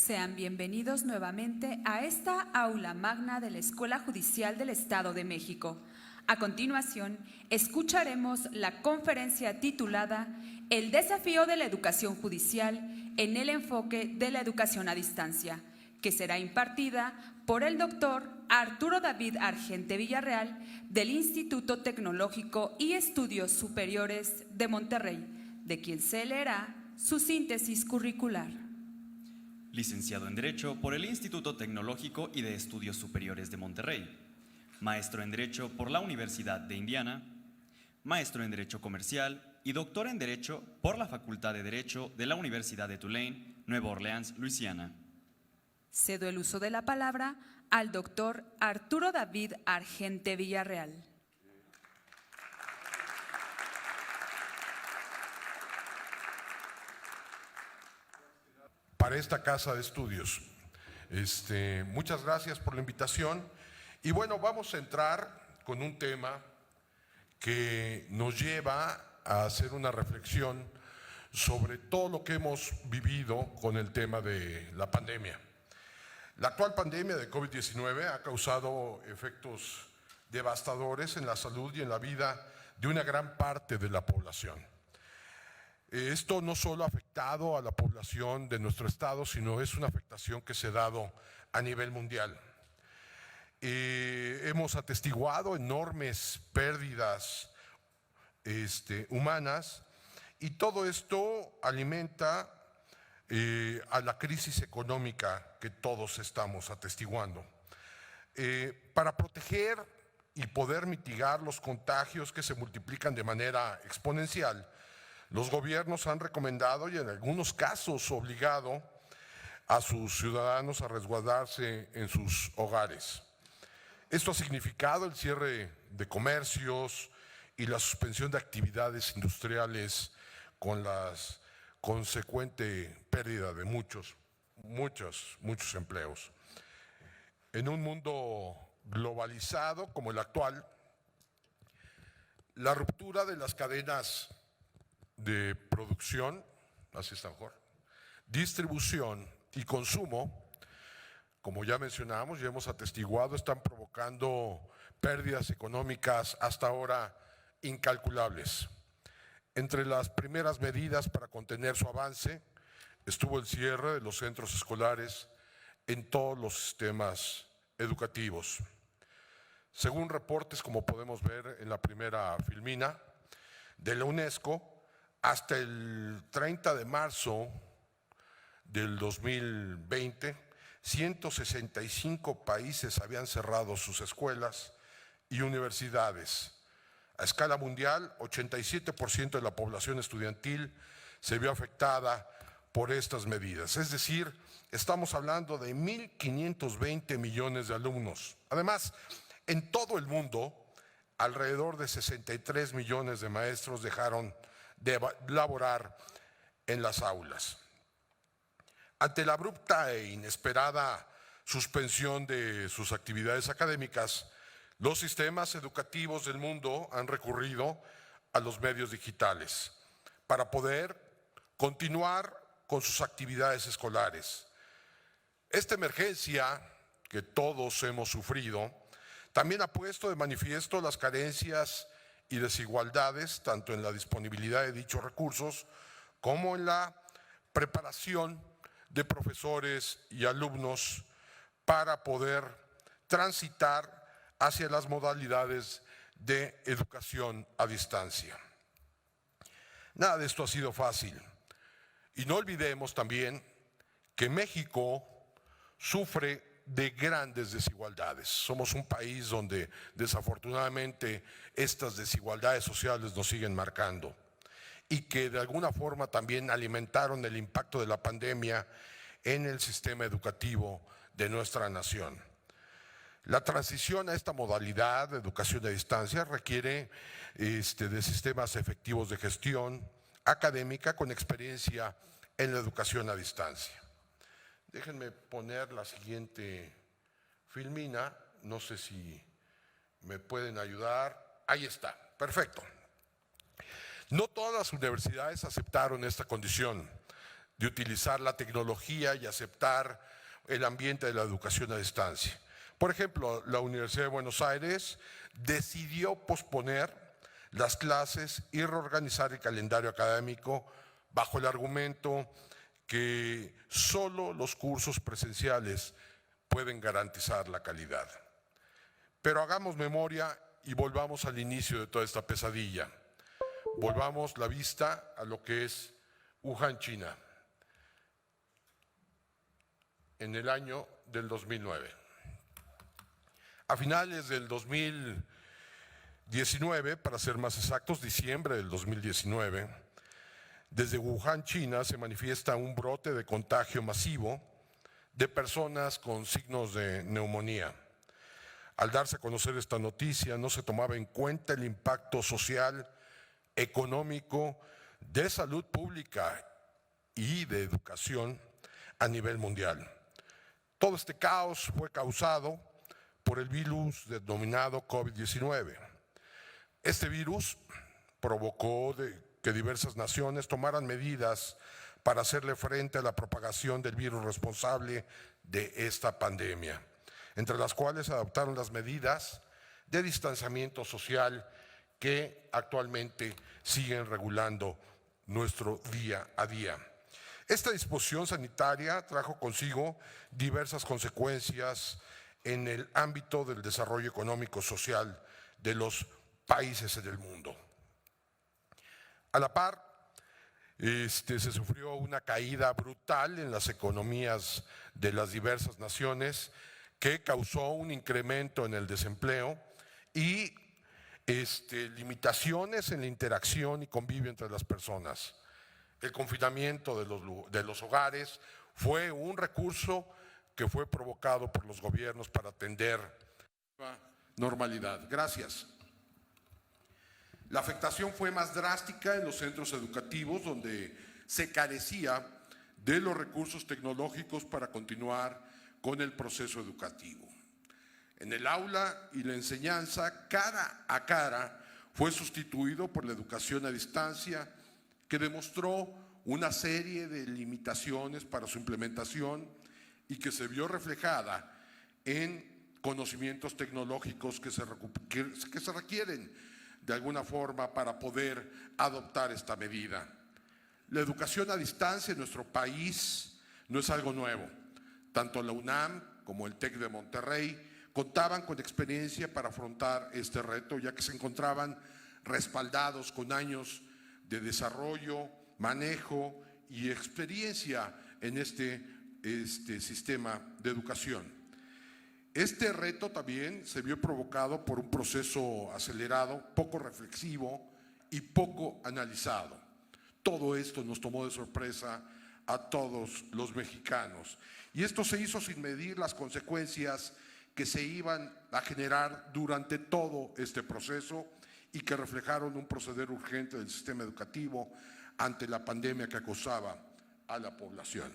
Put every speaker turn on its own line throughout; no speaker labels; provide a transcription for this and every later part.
Sean bienvenidos nuevamente a esta aula magna de la Escuela Judicial del Estado de México. A continuación, escucharemos la conferencia titulada El desafío de la educación judicial en el enfoque de la educación a distancia, que será impartida por el doctor Arturo David Argente Villarreal del Instituto Tecnológico y Estudios Superiores de Monterrey, de quien se leerá su síntesis curricular.
Licenciado en Derecho por el Instituto Tecnológico y de Estudios Superiores de Monterrey. Maestro en Derecho por la Universidad de Indiana. Maestro en Derecho Comercial y doctor en Derecho por la Facultad de Derecho de la Universidad de Tulane, Nueva Orleans, Luisiana.
Cedo el uso de la palabra al doctor Arturo David Argente Villarreal.
Para esta casa de estudios. Muchas gracias por la invitación. Y bueno, vamos a entrar con un tema que nos lleva a hacer una reflexión sobre todo lo que hemos vivido con el tema de la pandemia. La actual pandemia de COVID-19 ha causado efectos devastadores en la salud y en la vida de una gran parte de la población. Esto no solo ha afectado a la población de nuestro estado, sino es una afectación que se ha dado a nivel mundial. Hemos atestiguado enormes pérdidas humanas y todo esto alimenta a la crisis económica que todos estamos atestiguando. Para proteger y poder mitigar los contagios que se multiplican de manera exponencial, los gobiernos han recomendado y en algunos casos obligado a sus ciudadanos a resguardarse en sus hogares. Esto ha significado el cierre de comercios y la suspensión de actividades industriales con la consecuente pérdida de muchos empleos. En un mundo globalizado como el actual, la ruptura de las cadenas de producción, así está mejor, distribución y consumo, como ya mencionamos y hemos atestiguado, están provocando pérdidas económicas hasta ahora incalculables. Entre las primeras medidas para contener su avance estuvo el cierre de los centros escolares en todos los sistemas educativos. Según reportes, como podemos ver en la primera filmina de la UNESCO, hasta el 30 de marzo del 2020, 165 países habían cerrado sus escuelas y universidades. A escala mundial, 87% de la población estudiantil se vio afectada por estas medidas. Es decir, estamos hablando de 1.520 millones de alumnos. Además, en todo el mundo, alrededor de 63 millones de maestros dejaron de laborar en las aulas. Ante la abrupta e inesperada suspensión de sus actividades académicas, los sistemas educativos del mundo han recurrido a los medios digitales para poder continuar con sus actividades escolares. Esta emergencia que todos hemos sufrido también ha puesto de manifiesto las carencias y desigualdades, tanto en la disponibilidad de dichos recursos como en la preparación de profesores y alumnos para poder transitar hacia las modalidades de educación a distancia. Nada de esto ha sido fácil. Y no olvidemos también que México sufre de grandes desigualdades. Somos un país donde desafortunadamente estas desigualdades sociales nos siguen marcando y que de alguna forma también alimentaron el impacto de la pandemia en el sistema educativo de nuestra nación. La transición a esta modalidad de educación a distancia requiere de sistemas efectivos de gestión académica con experiencia en la educación a distancia. Déjenme poner la siguiente filmina, no sé si me pueden ayudar. Ahí está, perfecto. No todas las universidades aceptaron esta condición. de utilizar la tecnología y aceptar el ambiente de la educación a distancia. Por ejemplo, la Universidad de Buenos Aires decidió posponer las clases y reorganizar el calendario académico bajo el argumento que solo los cursos presenciales pueden garantizar la calidad. Pero hagamos memoria y volvamos al inicio de toda esta pesadilla. Volvamos la vista a lo que es Wuhan, China, en el año del 2009. A finales del 2019, para ser más exactos, diciembre del 2019, desde Wuhan, China, se manifiesta un brote de contagio masivo de personas con signos de neumonía. Al darse a conocer esta noticia, no se tomaba en cuenta el impacto social, económico, de salud pública y de educación a nivel mundial. Todo este caos fue causado por el virus denominado COVID-19. Este virus provocó que diversas naciones tomaran medidas para hacerle frente a la propagación del virus responsable de esta pandemia, entre las cuales adoptaron las medidas de distanciamiento social que actualmente siguen regulando nuestro día a día. Esta disposición sanitaria trajo consigo diversas consecuencias en el ámbito del desarrollo económico social de los países del mundo. A la par, se sufrió una caída brutal en las economías de las diversas naciones que causó un incremento en el desempleo y limitaciones en la interacción y convivio entre las personas. El confinamiento de los hogares fue un recurso que fue provocado por los gobiernos para atender la normalidad. Gracias. La afectación fue más drástica en los centros educativos, donde se carecía de los recursos tecnológicos para continuar con el proceso educativo. En el aula y la enseñanza cara a cara fue sustituido por la educación a distancia, que demostró una serie de limitaciones para su implementación y que se vio reflejada en conocimientos tecnológicos que se requieren de alguna forma para poder adoptar esta medida. La educación a distancia en nuestro país no es algo nuevo. Tanto la UNAM como el TEC de Monterrey contaban con experiencia para afrontar este reto, ya que se encontraban respaldados con años de desarrollo, manejo y experiencia en este sistema de educación. Este reto también se vio provocado por un proceso acelerado, poco reflexivo y poco analizado. Todo esto nos tomó de sorpresa a todos los mexicanos. Y esto se hizo sin medir las consecuencias que se iban a generar durante todo este proceso y que reflejaron un proceder urgente del sistema educativo ante la pandemia que acosaba a la población.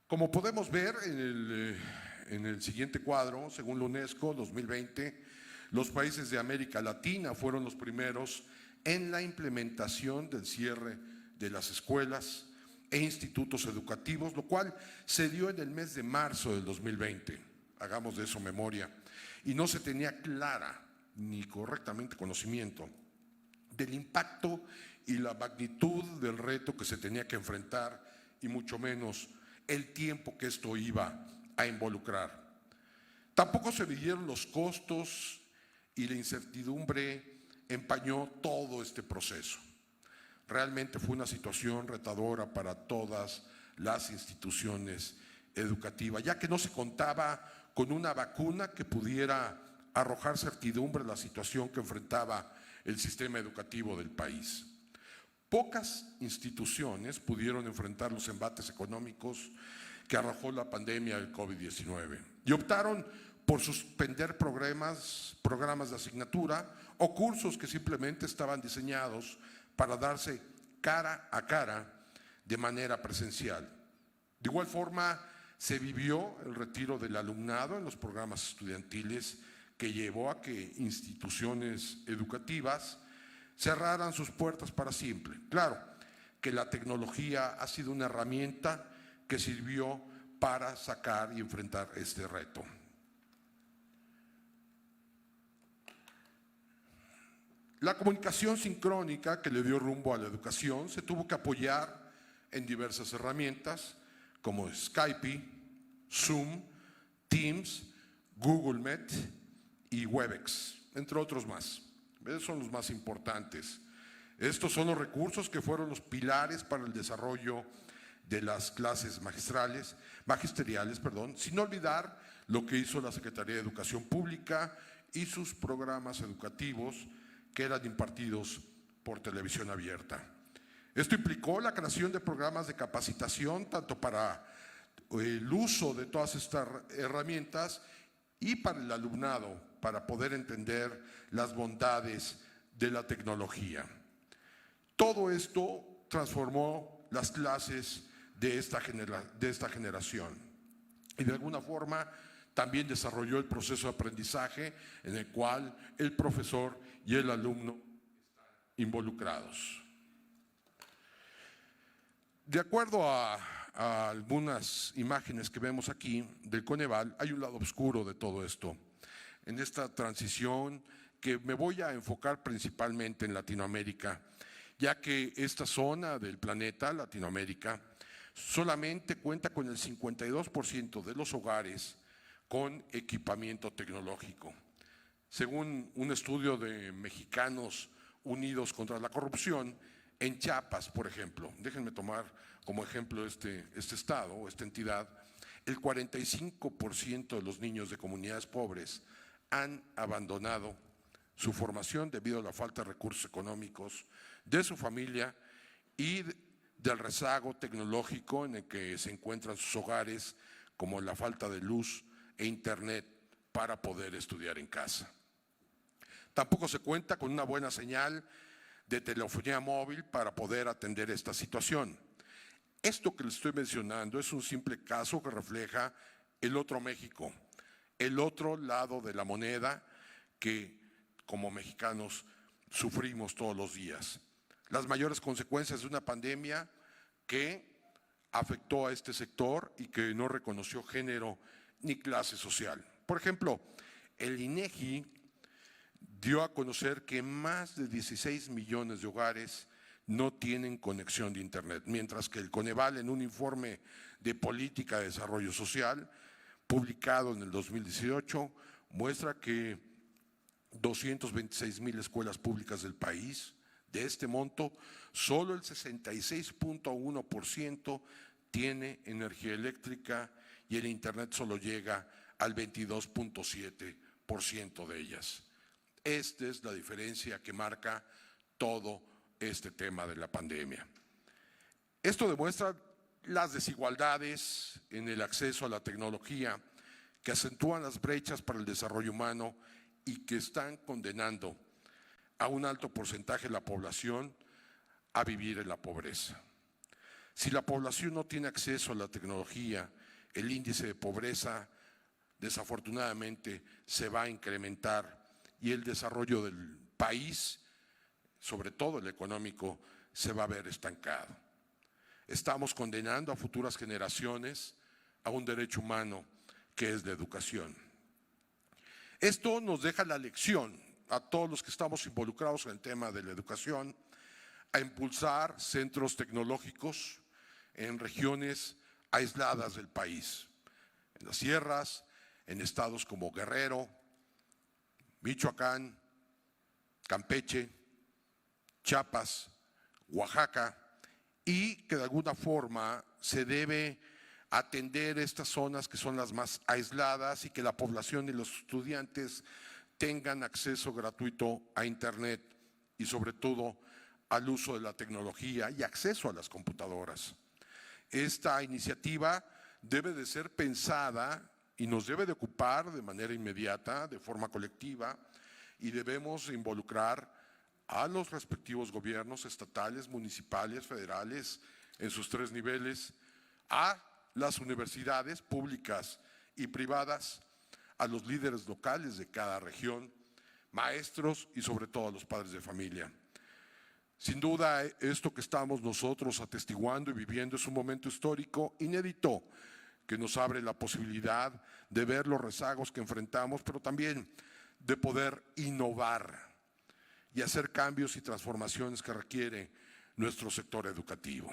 Como podemos ver en el siguiente cuadro, según la UNESCO 2020, los países de América Latina fueron los primeros en la implementación del cierre de las escuelas e institutos educativos, lo cual se dio en el mes de marzo del 2020. Hagamos de eso memoria. Y no se tenía clara ni correctamente conocimiento del impacto y la magnitud del reto que se tenía que enfrentar y mucho menos el tiempo que esto iba a involucrar. Tampoco se midieron los costos y la incertidumbre empañó todo este proceso. Realmente fue una situación retadora para todas las instituciones educativas, ya que no se contaba con una vacuna que pudiera arrojar certidumbre a la situación que enfrentaba el sistema educativo del país. Pocas instituciones pudieron enfrentar los embates económicos que arrojó la pandemia del COVID-19 y optaron por suspender programas de asignatura o cursos que simplemente estaban diseñados para darse cara a cara de manera presencial. De igual forma, se vivió el retiro del alumnado en los programas estudiantiles, que llevó a que instituciones educativas cerraran sus puertas para siempre. Claro, que la tecnología ha sido una herramienta que sirvió para sacar y enfrentar este reto. La comunicación sincrónica que le dio rumbo a la educación se tuvo que apoyar en diversas herramientas como Skype, Zoom, Teams, Google Meet y Webex, entre otros más. Esos son los más importantes. Estos son los recursos que fueron los pilares para el desarrollo de las clases magisteriales, sin olvidar lo que hizo la Secretaría de Educación Pública y sus programas educativos que eran impartidos por televisión abierta. Esto implicó la creación de programas de capacitación tanto para el uso de todas estas herramientas y para el alumnado, para poder entender las bondades de la tecnología. Todo esto transformó las clases de esta generación y de alguna forma también desarrolló el proceso de aprendizaje en el cual el profesor y el alumno están involucrados. De acuerdo a algunas imágenes que vemos aquí del Coneval, hay un lado oscuro de todo esto. En esta transición que me voy a enfocar principalmente en Latinoamérica, ya que esta zona del planeta, Latinoamérica, solamente cuenta con el 52% de los hogares con equipamiento tecnológico. Según un estudio de Mexicanos Unidos contra la Corrupción, en Chiapas, por ejemplo, déjenme tomar como ejemplo este estado o esta entidad, el 45% de los niños de comunidades pobres han abandonado su formación debido a la falta de recursos económicos de su familia y del rezago tecnológico en el que se encuentran sus hogares, como la falta de luz e internet para poder estudiar en casa. Tampoco se cuenta con una buena señal de telefonía móvil para poder atender esta situación. Esto que les estoy mencionando es un simple caso que refleja el otro México, el otro lado de la moneda que como mexicanos sufrimos todos los días. Las mayores consecuencias de una pandemia que afectó a este sector y que no reconoció género ni clase social. Por ejemplo, el INEGI dio a conocer que más de 16 millones de hogares no tienen conexión de internet, mientras que el Coneval, en un informe de política de desarrollo social publicado en el 2018, muestra que 226,000 escuelas públicas del país, de este monto, solo el 66.1% tiene energía eléctrica y el internet solo llega al 22.7% de ellas. Esta es la diferencia que marca todo este tema de la pandemia. Esto demuestra las desigualdades en el acceso a la tecnología que acentúan las brechas para el desarrollo humano y que están condenando a un alto porcentaje de la población a vivir en la pobreza. Si la población no tiene acceso a la tecnología, el índice de pobreza desafortunadamente se va a incrementar y el desarrollo del país, sobre todo el económico, se va a ver estancado. Estamos condenando a futuras generaciones a un derecho humano que es la educación. Esto nos deja la lección a todos los que estamos involucrados en el tema de la educación, a impulsar centros tecnológicos en regiones aisladas del país, en las sierras, en estados como Guerrero, Michoacán, Campeche, Chiapas, Oaxaca, y que de alguna forma se debe atender estas zonas que son las más aisladas y que la población y los estudiantes tengan acceso gratuito a internet y sobre todo al uso de la tecnología y acceso a las computadoras. Esta iniciativa debe de ser pensada y nos debe de ocupar de manera inmediata, de forma colectiva, y debemos involucrar a los respectivos gobiernos estatales, municipales, federales, en sus 3 niveles, a las universidades públicas y privadas, a los líderes locales de cada región, maestros y sobre todo a los padres de familia. Sin duda, esto que estamos nosotros atestiguando y viviendo es un momento histórico inédito que nos abre la posibilidad de ver los rezagos que enfrentamos, pero también de poder innovar y hacer cambios y transformaciones que requiere nuestro sector educativo.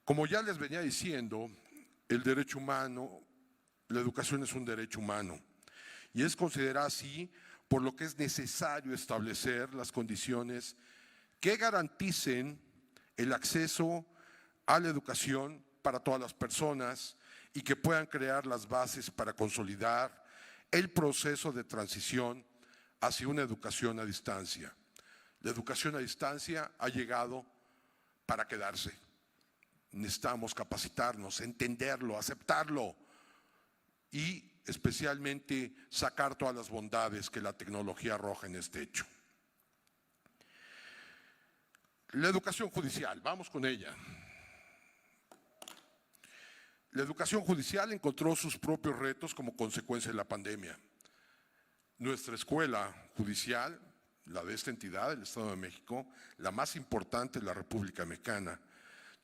Como ya les venía diciendo, el derecho humano, la educación es un derecho humano y es considerada así por lo que es necesario establecer las condiciones que garanticen el acceso a la educación para todas las personas y que puedan crear las bases para consolidar el proceso de transición hacia una educación a distancia. La educación a distancia ha llegado para quedarse. Necesitamos capacitarnos, entenderlo, aceptarlo y especialmente sacar todas las bondades que la tecnología arroja en este hecho. La educación judicial, vamos con ella. La educación judicial encontró sus propios retos como consecuencia de la pandemia. Nuestra escuela judicial, la de esta entidad, el Estado de México, la más importante de la República Mexicana,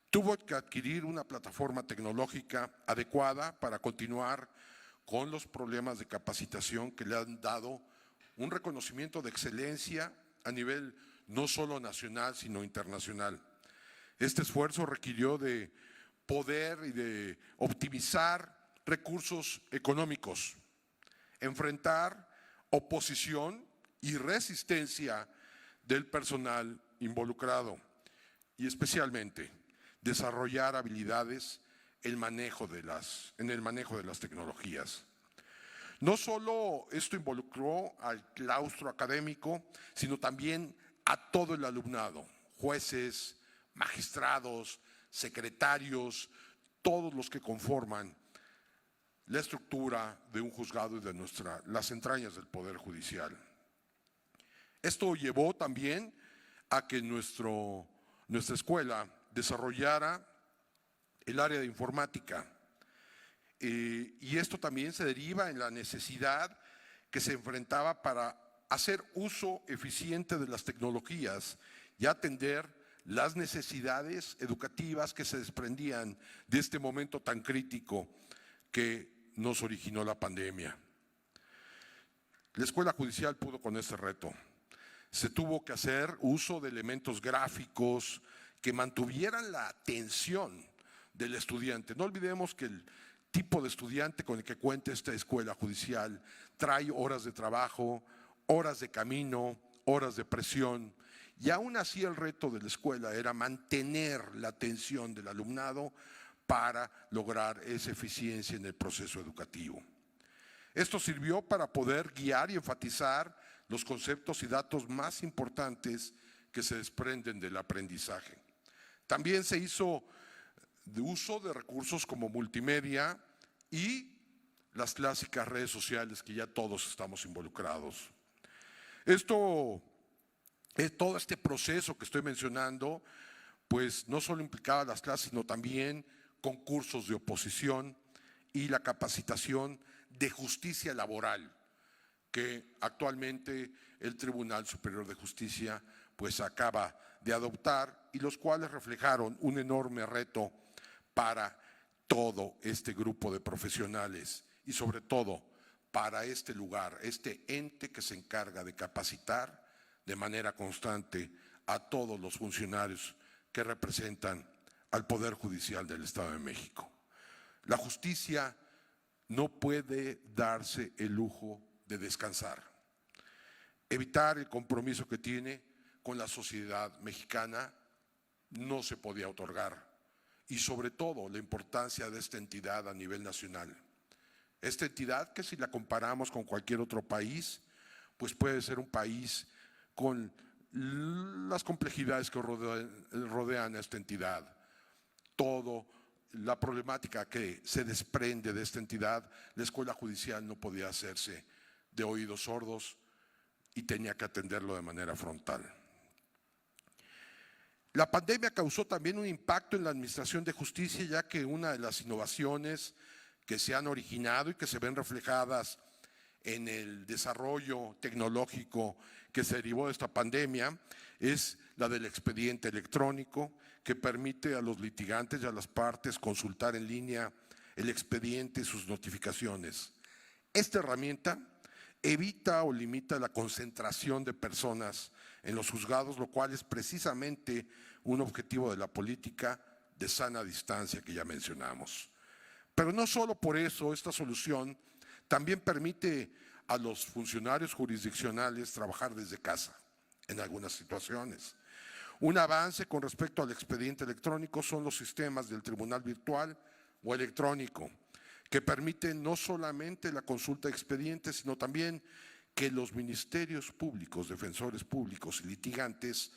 tuvo que adquirir una plataforma tecnológica adecuada para continuar con los problemas de capacitación que le han dado un reconocimiento de excelencia a nivel no solo nacional, sino internacional. Este esfuerzo requirió de poder y de optimizar recursos económicos, enfrentar oposición y resistencia del personal involucrado y especialmente desarrollar habilidades en el manejo de las tecnologías. No solo esto involucró al claustro académico, sino también a todo el alumnado, jueces, magistrados, secretarios, todos los que conforman la estructura de un juzgado y de las entrañas del Poder Judicial. Esto llevó también a que nuestra escuela desarrollara el área de informática. Y esto también se deriva en la necesidad que se enfrentaba para hacer uso eficiente de las tecnologías y atender las necesidades educativas que se desprendían de este momento tan crítico que nos originó la pandemia. La escuela judicial pudo con este reto. Se tuvo que hacer uso de elementos gráficos que mantuvieran la atención del estudiante. No olvidemos que el tipo de estudiante con el que cuenta esta escuela judicial trae horas de trabajo, horas de camino, horas de presión, y aún así el reto de la escuela era mantener la atención del alumnado para lograr esa eficiencia en el proceso educativo. Esto sirvió para poder guiar y enfatizar los conceptos y datos más importantes que se desprenden del aprendizaje. También se hizo de uso de recursos como multimedia y las clásicas redes sociales que ya todos estamos involucrados. Todo este proceso que estoy mencionando, pues no solo implicaba las clases, sino también concursos de oposición y la capacitación de justicia laboral que actualmente el Tribunal Superior de Justicia pues acaba de adoptar y los cuales reflejaron un enorme reto para todo este grupo de profesionales y sobre todo para este lugar, este ente que se encarga de capacitar de manera constante a todos los funcionarios que representan al Poder Judicial del Estado de México. La justicia no puede darse el lujo de descansar. Evitar el compromiso que tiene con la sociedad mexicana no se podía otorgar. Y sobre todo la importancia de esta entidad a nivel nacional. Esta entidad que si la comparamos con cualquier otro país, pues puede ser un país con las complejidades que rodean a esta entidad. Todo la problemática que se desprende de esta entidad, la escuela judicial no podía hacerse de oídos sordos y tenía que atenderlo de manera frontal. La pandemia causó también un impacto en la administración de justicia, ya que una de las innovaciones que se han originado y que se ven reflejadas en el desarrollo tecnológico que se derivó de esta pandemia es la del expediente electrónico, que permite a los litigantes y a las partes consultar en línea el expediente y sus notificaciones. Esta herramienta evita o limita la concentración de personas en los juzgados, lo cual es precisamente un objetivo de la política de sana distancia que ya mencionamos. Pero no solo por eso, esta solución también permite a los funcionarios jurisdiccionales trabajar desde casa en algunas situaciones. Un avance con respecto al expediente electrónico son los sistemas del tribunal virtual o electrónico, que permiten no solamente la consulta de expedientes, sino también que los ministerios públicos, defensores públicos y litigantes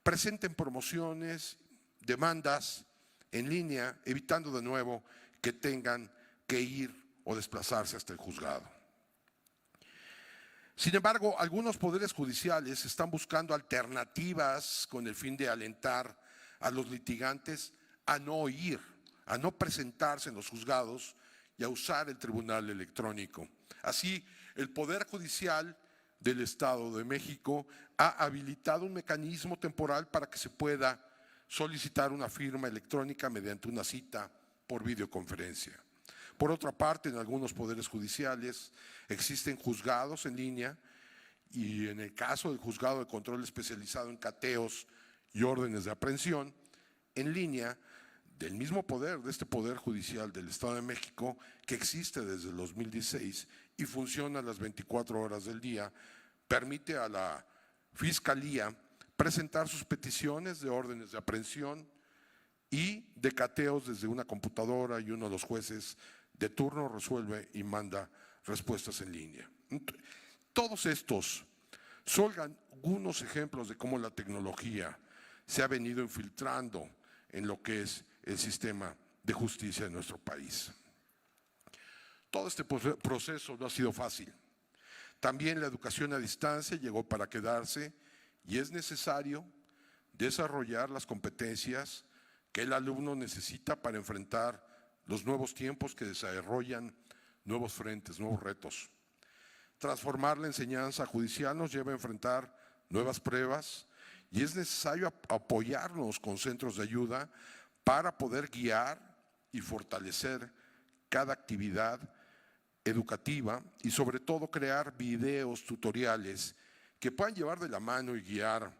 presenten promociones, demandas en línea, evitando de nuevo que tengan que ir o desplazarse hasta el juzgado. Sin embargo, algunos poderes judiciales están buscando alternativas con el fin de alentar a los litigantes a no ir, a no presentarse en los juzgados y a usar el tribunal electrónico. Así, el Poder Judicial del Estado de México ha habilitado un mecanismo temporal para que se pueda solicitar una firma electrónica mediante una cita por videoconferencia. Por otra parte, en algunos poderes judiciales existen juzgados en línea y en el caso del juzgado de control especializado en cateos y órdenes de aprehensión, en línea del mismo poder, de este Poder Judicial del Estado de México, que existe desde el 2016 y funciona las 24 horas del día, permite a la Fiscalía presentar sus peticiones de órdenes de aprehensión y de cateos desde una computadora, y uno de los jueces de turno resuelve y manda respuestas en línea. Todos estos son algunos ejemplos de cómo la tecnología se ha venido infiltrando en lo que es el sistema de justicia de nuestro país. Todo este proceso no ha sido fácil. También la educación a distancia llegó para quedarse y es necesario desarrollar las competencias que el alumno necesita para enfrentar los nuevos tiempos que desarrollan nuevos frentes, nuevos retos. Transformar la enseñanza judicial nos lleva a enfrentar nuevas pruebas y es necesario apoyarnos con centros de ayuda para poder guiar y fortalecer cada actividad educativa y sobre todo crear videos tutoriales que puedan llevar de la mano y guiar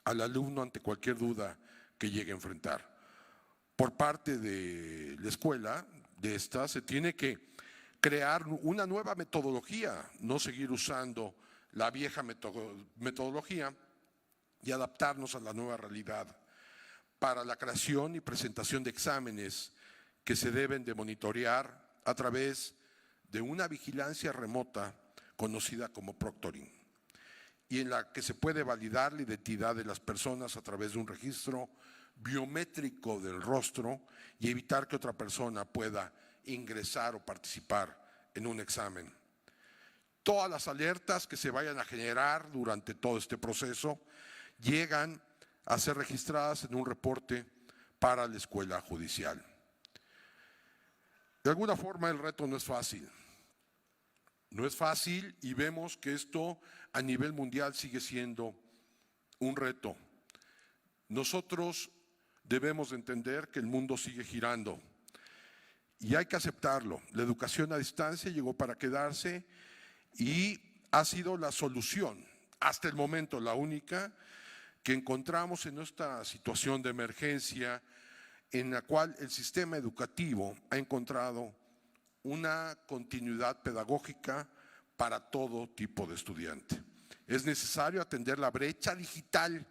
al alumno ante cualquier duda que llegue a enfrentar. Por parte de la escuela, de esta, se tiene que crear una nueva metodología, no seguir usando la vieja metodología y adaptarnos a la nueva realidad para la creación y presentación de exámenes que se deben de monitorear a través de una vigilancia remota conocida como proctoring, y en la que se puede validar la identidad de las personas a través de un registro biométrico del rostro y evitar que otra persona pueda ingresar o participar en un examen. Todas las alertas que se vayan a generar durante todo este proceso llegan a ser registradas en un reporte para la escuela judicial. De alguna forma el reto no es fácil. No es fácil y vemos que esto a nivel mundial sigue siendo un reto. Nosotros debemos de entender que el mundo sigue girando y hay que aceptarlo. La educación a distancia llegó para quedarse y ha sido la solución, hasta el momento la única, que encontramos en esta situación de emergencia en la cual el sistema educativo ha encontrado una continuidad pedagógica para todo tipo de estudiante. Es necesario atender la brecha digital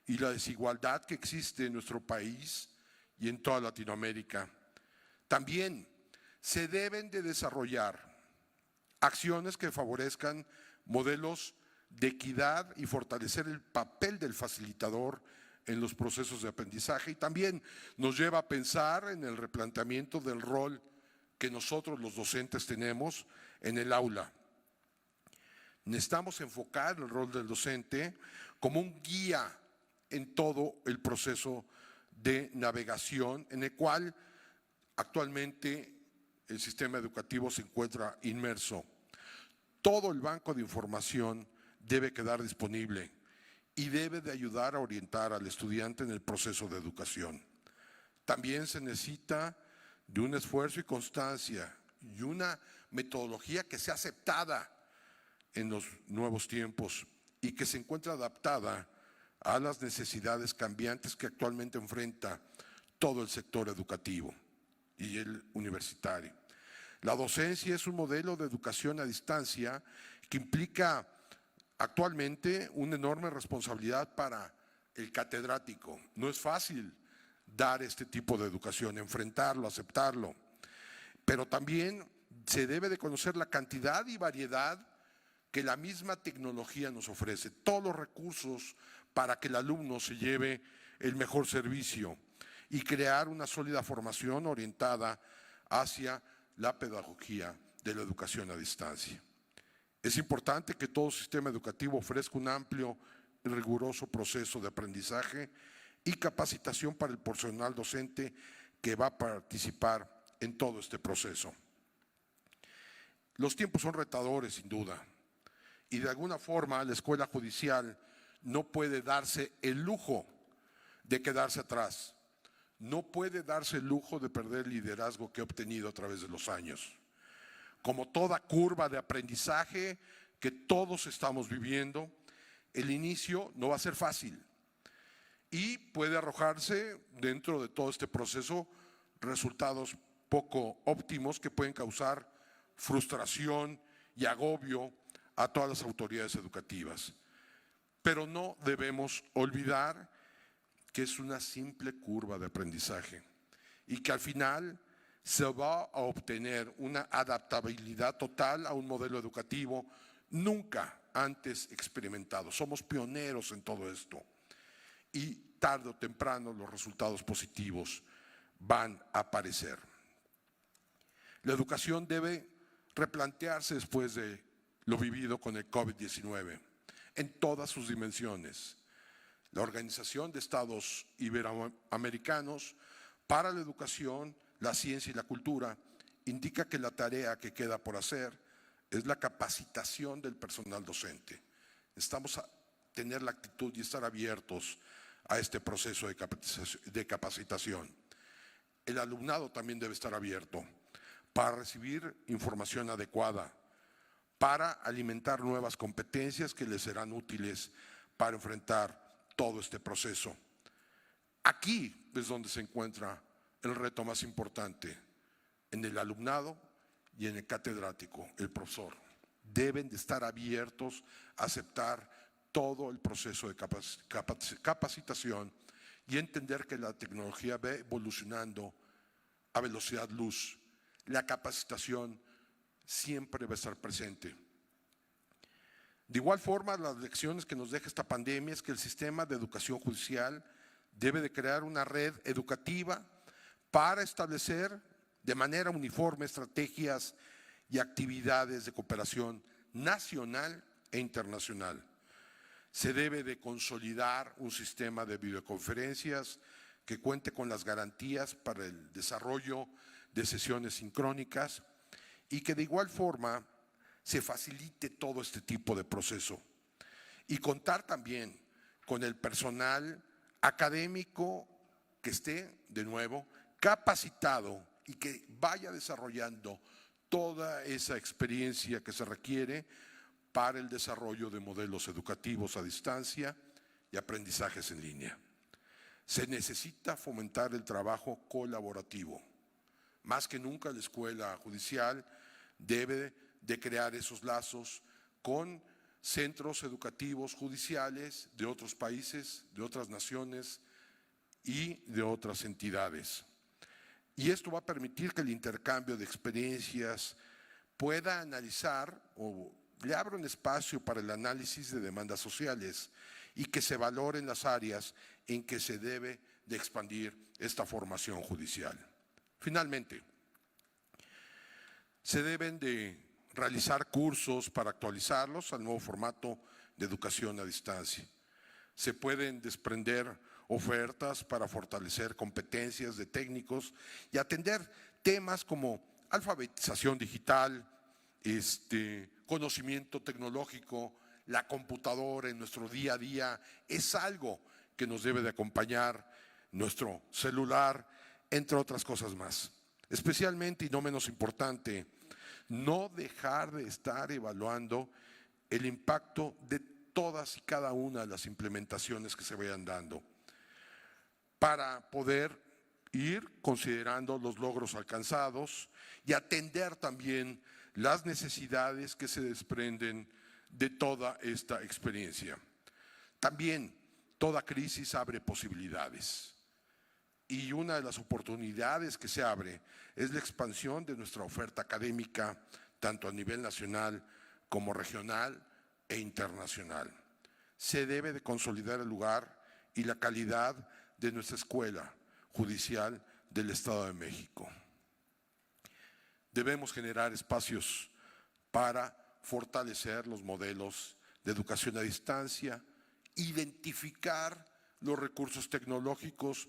y la desigualdad que existe en nuestro país y en toda Latinoamérica. También se deben de desarrollar acciones que favorezcan modelos de equidad y fortalecer el papel del facilitador en los procesos de aprendizaje, y también nos lleva a pensar en el replanteamiento del rol que nosotros los docentes tenemos en el aula. Necesitamos enfocar el rol del docente como un guía en todo el proceso de navegación en el cual actualmente el sistema educativo se encuentra inmerso. Todo el banco de información debe quedar disponible y debe de ayudar a orientar al estudiante en el proceso de educación. También se necesita de un esfuerzo y constancia y una metodología que sea aceptada en los nuevos tiempos y que se encuentre adaptada a las necesidades cambiantes que actualmente enfrenta todo el sector educativo y el universitario. La docencia es un modelo de educación a distancia que implica actualmente una enorme responsabilidad para el catedrático. No es fácil dar este tipo de educación, enfrentarlo, aceptarlo, pero también se debe de conocer la cantidad y variedad que la misma tecnología nos ofrece, todos los recursos para que el alumno se lleve el mejor servicio y crear una sólida formación orientada hacia la pedagogía de la educación a distancia. Es importante que todo sistema educativo ofrezca un amplio y riguroso proceso de aprendizaje y capacitación para el personal docente que va a participar en todo este proceso. Los tiempos son retadores, sin duda, y de alguna forma la escuela judicial no puede darse el lujo de quedarse atrás. No puede darse el lujo de perder el liderazgo que ha obtenido a través de los años. Como toda curva de aprendizaje que todos estamos viviendo, el inicio no va a ser fácil y puede arrojarse dentro de todo este proceso resultados poco óptimos que pueden causar frustración y agobio a todas las autoridades educativas. Pero no debemos olvidar que es una simple curva de aprendizaje y que al final se va a obtener una adaptabilidad total a un modelo educativo nunca antes experimentado. Somos pioneros en todo esto y tarde o temprano los resultados positivos van a aparecer. La educación debe replantearse después de lo vivido con el COVID-19 en todas sus dimensiones. La Organización de Estados Iberoamericanos para la Educación, la Ciencia y la Cultura indica que la tarea que queda por hacer es la capacitación del personal docente. Necesitamos tener la actitud y estar abiertos a este proceso de capacitación. El alumnado también debe estar abierto para recibir información adecuada, para alimentar nuevas competencias que les serán útiles para enfrentar todo este proceso. Aquí es donde se encuentra el reto más importante, en el alumnado y en el catedrático, el profesor. Deben de estar abiertos a aceptar todo el proceso de capacitación y entender que la tecnología va evolucionando a velocidad luz. La capacitación siempre va a estar presente. De igual forma, las lecciones que nos deja esta pandemia es que el sistema de educación judicial debe de crear una red educativa para establecer de manera uniforme estrategias y actividades de cooperación nacional e internacional. Se debe de consolidar un sistema de videoconferencias que cuente con las garantías para el desarrollo de sesiones sincrónicas y que de igual forma se facilite todo este tipo de proceso. Y contar también con el personal académico que esté, de nuevo, capacitado y que vaya desarrollando toda esa experiencia que se requiere para el desarrollo de modelos educativos a distancia y aprendizajes en línea. Se necesita fomentar el trabajo colaborativo. Más que nunca la escuela judicial debe de crear esos lazos con centros educativos judiciales de otros países, de otras naciones y de otras entidades. Y esto va a permitir que el intercambio de experiencias pueda analizar o le abra un espacio para el análisis de demandas sociales y que se valoren las áreas en que se debe de expandir esta formación judicial. Finalmente, se deben de realizar cursos para actualizarlos al nuevo formato de educación a distancia. Se pueden desprender ofertas para fortalecer competencias de técnicos y atender temas como alfabetización digital, conocimiento tecnológico, la computadora en nuestro día a día es algo que nos debe de acompañar, nuestro celular, entre otras cosas más. Especialmente y no menos importante, no dejar de estar evaluando el impacto de todas y cada una de las implementaciones que se vayan dando para poder ir considerando los logros alcanzados y atender también las necesidades que se desprenden de toda esta experiencia. También toda crisis abre posibilidades y una de las oportunidades que se abre es la expansión de nuestra oferta académica tanto a nivel nacional como regional e internacional. Se debe de consolidar el lugar y la calidad de nuestra escuela judicial del Estado de México. Debemos generar espacios para fortalecer los modelos de educación a distancia, identificar los recursos tecnológicos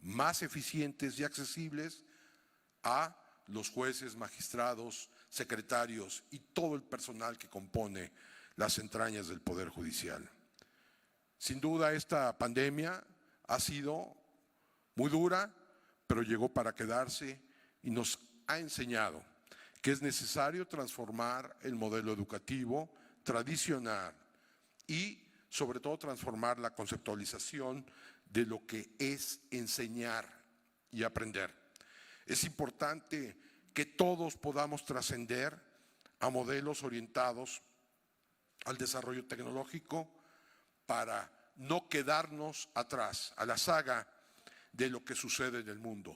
más eficientes y accesibles a los jueces, magistrados, secretarios y todo el personal que compone las entrañas del Poder Judicial. Sin duda, esta pandemia ha sido muy dura, pero llegó para quedarse y nos ha enseñado que es necesario transformar el modelo educativo tradicional y, sobre todo, transformar la conceptualización de lo que es enseñar y aprender. Es importante que todos podamos trascender a modelos orientados al desarrollo tecnológico para no quedarnos atrás a la saga de lo que sucede en el mundo.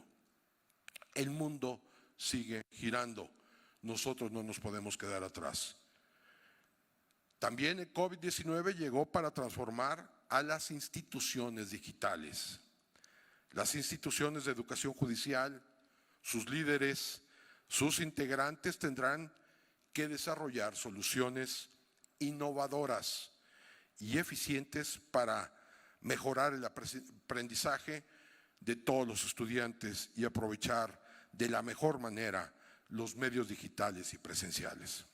El mundo sigue girando, nosotros no nos podemos quedar atrás. También el COVID-19 llegó para transformar a las instituciones digitales. Las instituciones de educación judicial, sus líderes, sus integrantes tendrán que desarrollar soluciones innovadoras y eficientes para mejorar el aprendizaje de todos los estudiantes y aprovechar de la mejor manera los medios digitales y presenciales.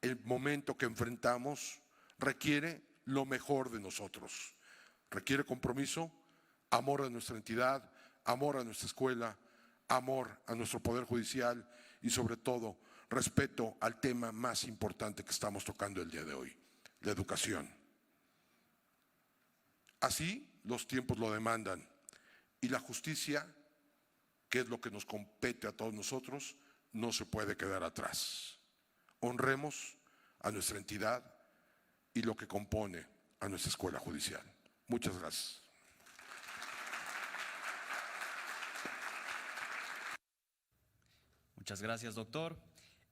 El momento que enfrentamos requiere lo mejor de nosotros, requiere compromiso, amor a nuestra entidad, amor a nuestra escuela, amor a nuestro Poder Judicial y sobre todo respeto al tema más importante que estamos tocando el día de hoy, la educación. Así los tiempos lo demandan y la justicia, que es lo que nos compete a todos nosotros, no se puede quedar atrás. Honremos a nuestra entidad y lo que compone a nuestra escuela judicial. Muchas gracias.
Muchas gracias, doctor.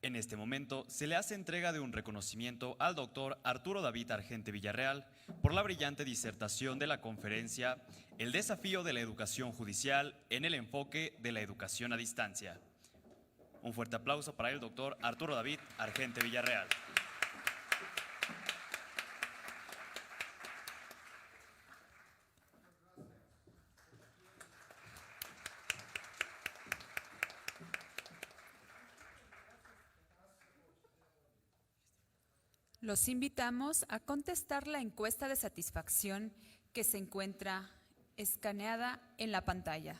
En este momento se le hace entrega de un reconocimiento al doctor Arturo David Argente Villarreal por la brillante disertación de la conferencia El desafío de la educación judicial en el enfoque de la educación a distancia. Un fuerte aplauso para el doctor Arturo David Argente Villarreal.
Los invitamos a contestar la encuesta de satisfacción que se encuentra escaneada en la pantalla.